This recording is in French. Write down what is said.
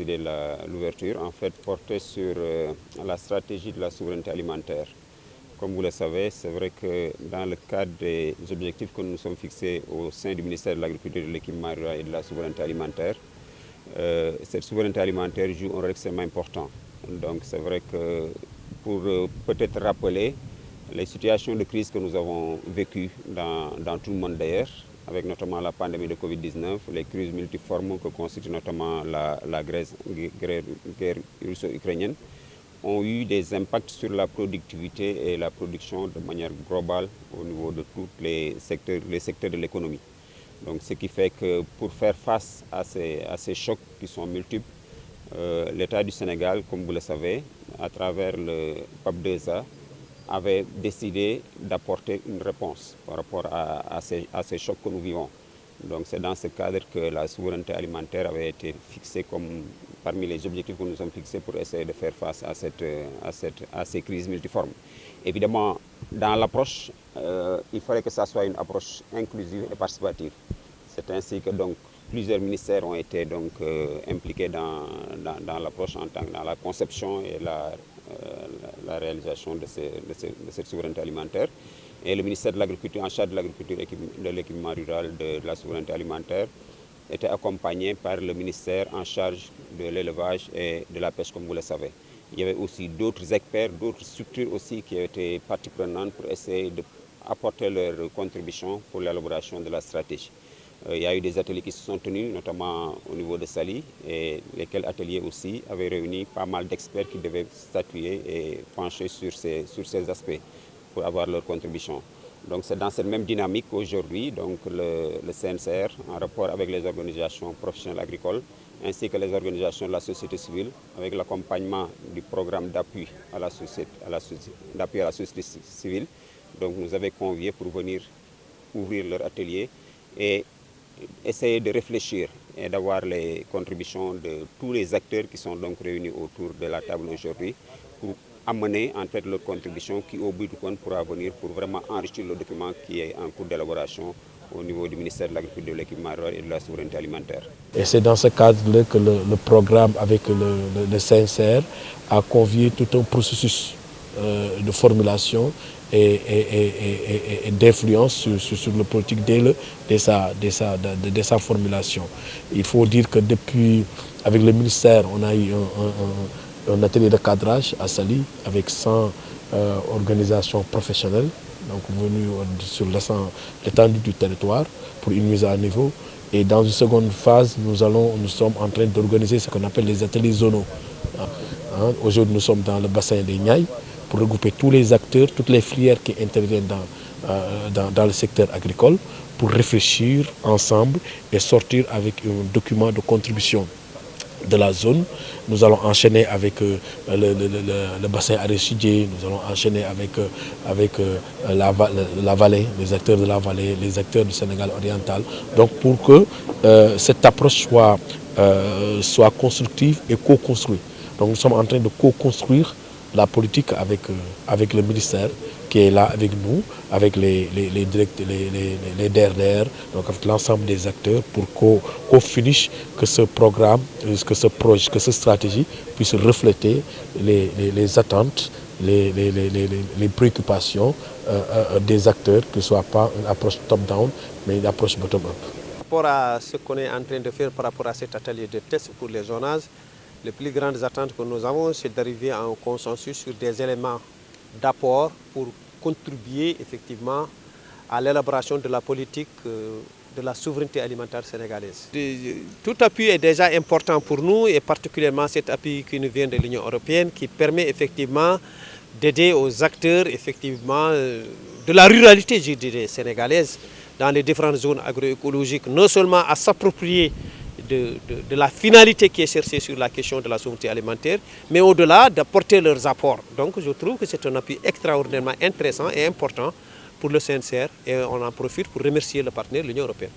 présidé l'ouverture, en fait, portait sur la stratégie de la souveraineté alimentaire. Comme vous le savez, c'est vrai que dans le cadre des objectifs que nous nous sommes fixés au sein du ministère de l'Agriculture, de l'équipement rural et de la souveraineté alimentaire, cette souveraineté alimentaire joue un rôle extrêmement important. Donc c'est vrai que pour peut-être rappeler les situations de crise que nous avons vécues dans tout le monde d'ailleurs, avec notamment la pandémie de Covid-19, les crises multiformes que constitue notamment la guerre russo-ukrainienne, ont eu des impacts sur la productivité et la production de manière globale au niveau de tous les secteurs de l'économie. Donc, ce qui fait que pour faire face à ces chocs qui sont multiples, l'État du Sénégal, comme vous le savez, à travers le PAP2A, avait décidé d'apporter une réponse par rapport à ces chocs que nous vivons. Donc c'est dans ce cadre que la souveraineté alimentaire avait été fixée comme parmi les objectifs que nous avons fixés pour essayer de faire face à ces crises multiformes. Évidemment, dans l'approche, il fallait que ça soit une approche inclusive et participative. C'est ainsi que donc, plusieurs ministères ont été donc, impliqués dans l'approche dans la conception et la réalisation de cette souveraineté alimentaire. Et le ministère de l'Agriculture, en charge de l'agriculture et de l'équipement rural de la souveraineté alimentaire, était accompagné par le ministère en charge de l'élevage et de la pêche, comme vous le savez. Il y avait aussi d'autres experts, d'autres structures aussi qui étaient partie prenante pour essayer d'apporter leur contribution pour l'élaboration de la stratégie. Il y a eu des ateliers qui se sont tenus, notamment au niveau de Saly, et lesquels ateliers aussi avaient réuni pas mal d'experts qui devaient statuer et pencher sur ces aspects pour avoir leur contribution. Donc c'est dans cette même dynamique qu'aujourd'hui, donc le CNCR, en rapport avec les organisations professionnelles agricoles, ainsi que les organisations de la société civile, avec l'accompagnement du programme d'appui à la société civile, donc nous avait conviés pour venir ouvrir leur atelier et essayer de réfléchir et d'avoir les contributions de tous les acteurs qui sont donc réunis autour de la table aujourd'hui pour amener en fait leur contribution qui au bout du compte pourra venir pour vraiment enrichir le document qui est en cours d'élaboration au niveau du ministère de l'Agriculture, de l'équipement rural et de la souveraineté alimentaire. Et c'est dans ce cadre-là que le programme avec le CNCR a convié tout un processus de formulation et d'influence sur le politique dès sa formulation. Il faut dire que depuis, avec le ministère, on a eu un atelier de cadrage à Saly avec 100 organisations professionnelles, donc venues sur l'étendue du territoire pour une mise à niveau. Et dans une seconde phase, nous sommes en train d'organiser ce qu'on appelle les ateliers zonaux. Aujourd'hui, nous sommes dans le bassin des Niayes pour regrouper tous les acteurs, toutes les filières qui interviennent dans le secteur agricole pour réfléchir ensemble et sortir avec un document de contribution de la zone. Nous allons enchaîner avec le bassin arachidier, nous allons enchaîner avec la vallée, les acteurs de la vallée, les acteurs du Sénégal oriental. Donc pour que cette approche soit constructive et co-construite. Donc nous sommes en train de co-construire la politique avec le ministère qui est là avec nous, avec les DRDR, donc avec l'ensemble des acteurs pour qu'au finish, que ce programme, que ce projet, que cette stratégie puisse refléter les attentes, les préoccupations des acteurs, que ce ne soit pas une approche top-down, mais une approche bottom-up. Par rapport à ce qu'on est en train de faire par rapport à cet atelier de test pour les zonages, les plus grandes attentes que nous avons, c'est d'arriver à un consensus sur des éléments d'apport pour contribuer effectivement à l'élaboration de la politique de la souveraineté alimentaire sénégalaise. Tout appui est déjà important pour nous et particulièrement cet appui qui nous vient de l'Union européenne qui permet effectivement d'aider aux acteurs effectivement de la ruralité, je dirais, sénégalaise dans les différentes zones agroécologiques, non seulement à s'approprier de la finalité qui est cherchée sur la question de la souveraineté alimentaire, mais au-delà d'apporter leurs apports. Donc je trouve que c'est un appui extraordinairement intéressant et important pour le CNCR et on en profite pour remercier le partenaire, l'Union européenne.